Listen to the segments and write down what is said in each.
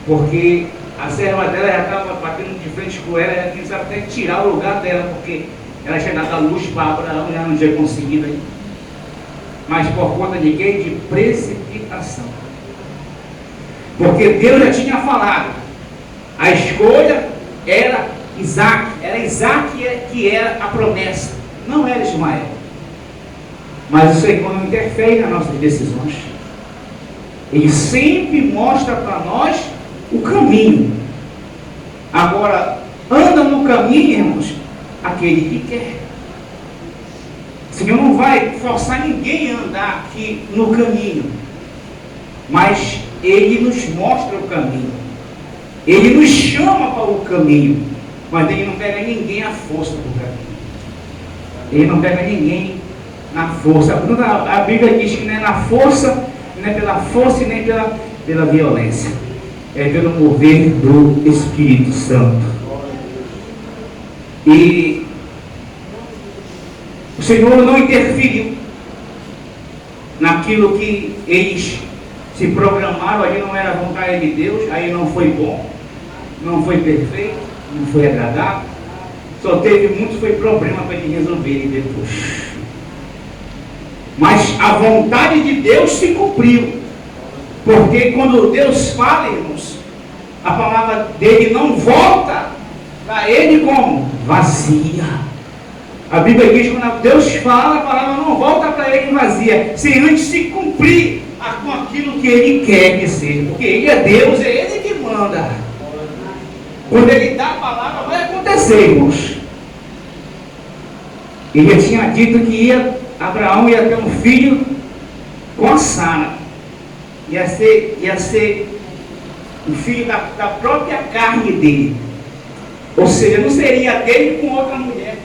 porque a serva dela já estava batendo de frente com ela, ela quis até tirar o lugar dela, porque ela tinha dado a luz para Abraão e ela não tinha conseguido aí. Mas por conta de quê? De precipitação. Porque Deus já tinha falado, a escolha era Isaac que era a promessa, não era Ismael. Mas o Senhor não interfere nas nossas decisões. Ele sempre mostra para nós o caminho. Agora, anda no caminho, irmãos, aquele que quer. O Senhor não vai forçar ninguém a andar aqui no caminho, mas Ele nos mostra o caminho. Ele nos chama para o caminho, mas Ele não pega ninguém à força do caminho. Ele não pega ninguém na força. A Bíblia diz que não é na força, não é pela força e nem pela violência. É pelo mover do Espírito Santo. E o Senhor não interferiu naquilo que eles se programaram. Ali não era a vontade de Deus, aí não foi bom, não foi perfeito, não foi agradável. Só teve muitos foi problema para eles resolverem depois. Mas a vontade de Deus se cumpriu. Porque quando Deus fala, irmãos, a palavra dele não volta para ele como? Vazia. A Bíblia diz que quando Deus fala, a palavra não volta para ele vazia, sem antes se cumprir com aquilo que ele quer que seja. Porque ele é Deus, é ele que manda. Quando ele dá a palavra, vai acontecer, irmãos. Ele já tinha dito que Abraão ia ter um filho com a Sara. Ia ser um filho da própria carne dele. Ou seja, não seria dele com outra mulher.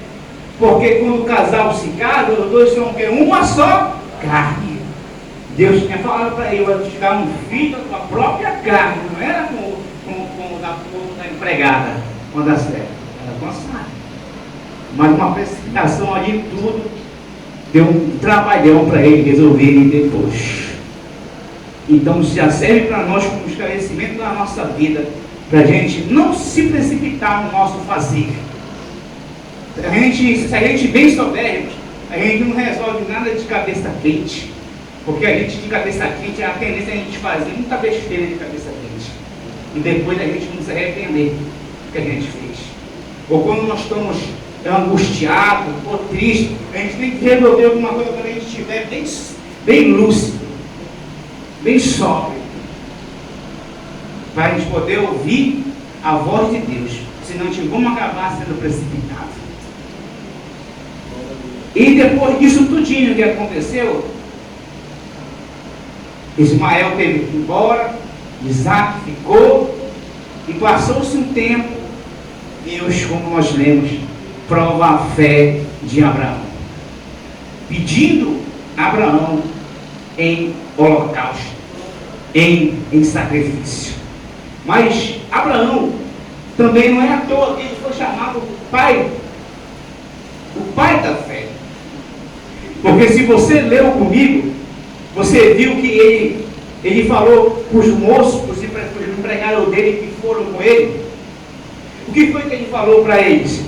Porque quando o casal se casa, os dois são uma só carne. Deus tinha falado para ele, vai te dar um filho da tua própria carne. Não era com da empregada, com a da serva. Era com a Sara. Mas uma precipitação ali, tudo deu um trabalhão para ele resolverem depois. Então já serve para nós como esclarecimento da nossa vida, para a gente não se precipitar no nosso fazer. Se a gente bem soubermos, a gente não resolve nada de cabeça quente, porque a gente de cabeça quente, a tendência é a gente fazer muita besteira de cabeça quente, e depois a gente não se arrepender do que a gente fez. Ou quando nós estamos angustiados ou tristes, a gente tem que resolver alguma coisa quando a gente estiver bem lúcido, bem sóbrio, para a gente poder ouvir a voz de Deus, senão a gente vamos acabar sendo precipitados. E depois disso tudinho que aconteceu, Ismael teve que ir embora, Isaac ficou, e passou-se um tempo, Deus, como nós lemos, prova a fé de Abraão, pedindo a Abraão em holocausto, em sacrifício. Mas Abraão também não é à toa que ele foi chamado pai, o pai da fé. Porque se você leu comigo, você viu que ele falou para os moços, para os empregados dele que foram com ele. O que foi que ele falou para eles?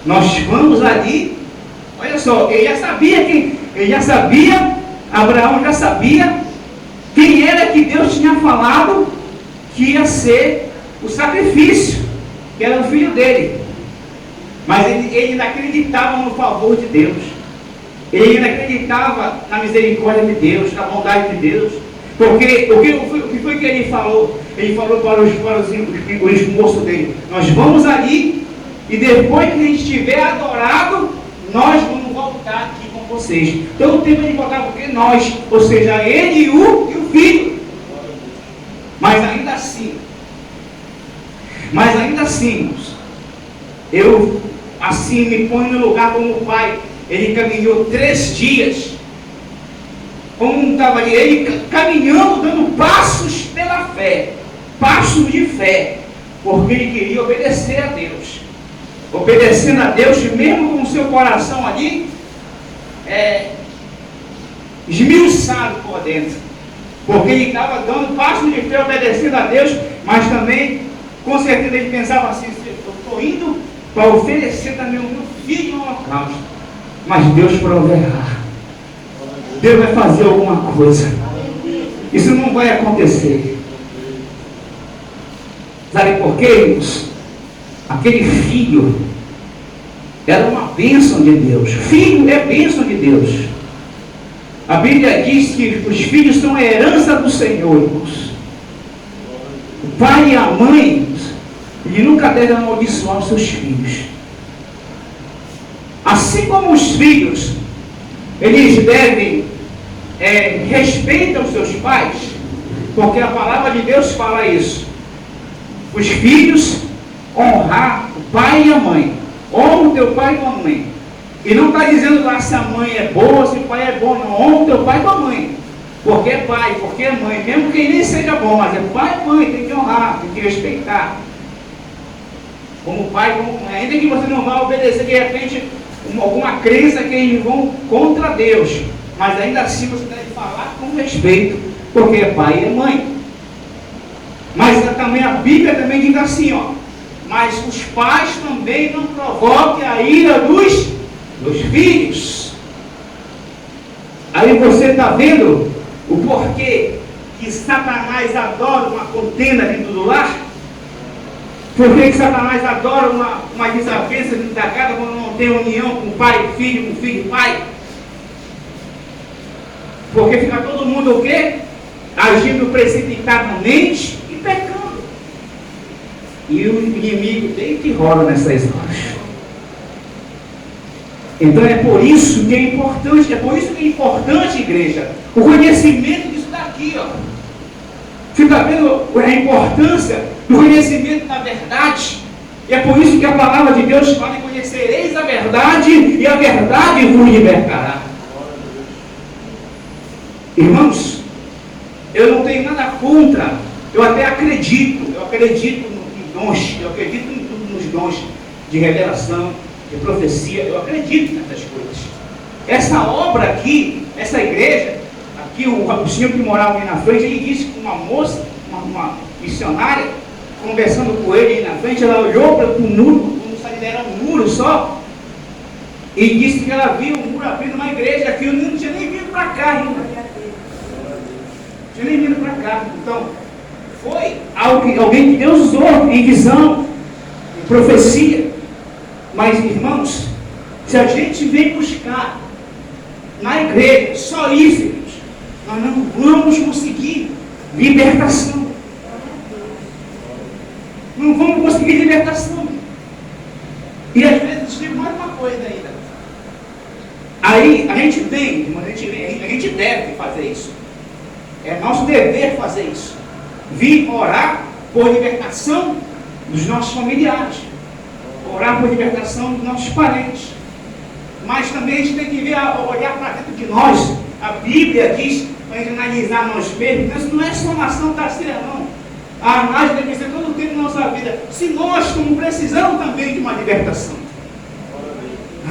Nós vamos ali, olha só, Abraão já sabia quem era que Deus tinha falado que ia ser o sacrifício, que era o filho dele. Mas ele não acreditava no favor de Deus. Ele não acreditava na misericórdia de Deus, na bondade de Deus. Porque o que foi que ele falou? Ele falou para os moços dele: nós vamos ali, e depois que a gente estiver adorado, nós vamos voltar aqui com vocês. Então o tempo de voltar porque nós, ou seja, ele e o filho. Mas ainda assim, eu assim me ponho no lugar como o pai. Ele caminhou 3 dias, como estava ali, ele caminhando, dando passos pela fé, passos de fé, porque ele queria obedecer a Deus. Obedecendo a Deus, mesmo com o seu coração ali esmiuçado por dentro, Porque ele estava dando passo de fé, obedecendo a Deus, mas também, com certeza, ele pensava assim: eu estou indo para oferecer também o meu filho no holocausto, mas Deus proverá. Deus vai fazer alguma coisa. Isso não vai acontecer. Sabe por quê, irmãos? Aquele filho era uma bênção de Deus. Filho é bênção de Deus. A Bíblia diz que os filhos são a herança do Senhor, irmãos. O pai e a mãe, ele nunca devem amaldiçoar os seus filhos. Assim como os filhos, eles devem respeitar os seus pais, porque a palavra de Deus fala isso. Os filhos honrar o pai e a mãe. Honra o teu pai e tua mãe. E não está dizendo lá se a mãe é boa, se o pai é bom, não. Honra o teu pai e tua mãe. Porque é pai, porque é mãe. Mesmo que nem seja bom, mas é pai e mãe, tem que honrar, tem que respeitar. Como pai, como mãe. Ainda que você não vá obedecer de repente alguma crença que eles vão contra Deus. Mas ainda assim você deve falar com respeito, porque é pai e é mãe. Mas também a Bíblia também diz assim, ó: mas os pais também não provoquem a ira dos filhos. Aí você está vendo o porquê que Satanás adora uma contenda dentro do lar? Por que Satanás adora uma desavença dentro da casa quando não tem união com pai e filho, com filho e pai? Porque fica todo mundo o quê? Agindo precipitadamente e pecando. E o inimigo deita e rola nessas horas. Então é por isso que é importante, igreja, o conhecimento disso daqui, ó. Fica vendo a importância do conhecimento da verdade. E é por isso que a palavra de Deus fala: e conhecereis a verdade, e a verdade vos libertará. Irmãos, eu não tenho nada contra, eu até acredito nos dons, eu acredito nos dons de revelação, de profecia, eu acredito nessas coisas. Essa obra aqui, essa igreja, aqui o senhor que morava ali na frente, ele disse que uma moça, uma missionária, conversando com ele aí na frente, ela olhou para o muro, como se era um muro só, e disse que ela viu um muro abrindo uma igreja, aqui eu não tinha nem vindo para cá ainda. Não tinha nem vindo para cá. Então, foi alguém que Deus usou em visão, em profecia. Mas, irmãos, se a gente vem buscar na igreja só isso, irmãos, nós não vamos conseguir libertação. Não vamos conseguir libertação. E às vezes tem mais uma coisa ainda. Aí a gente vem, irmãos, a gente deve fazer isso. É nosso dever fazer isso. Vir orar por libertação dos nossos familiares. Orar por libertação dos nossos parentes. Mas também a gente tem que olhar para dentro de nós. A Bíblia diz para a gente analisar nós mesmos. Isso não é só nação terceira, não. A análise deve ser todo o tempo da nossa vida. Se nós, como precisamos também de uma libertação.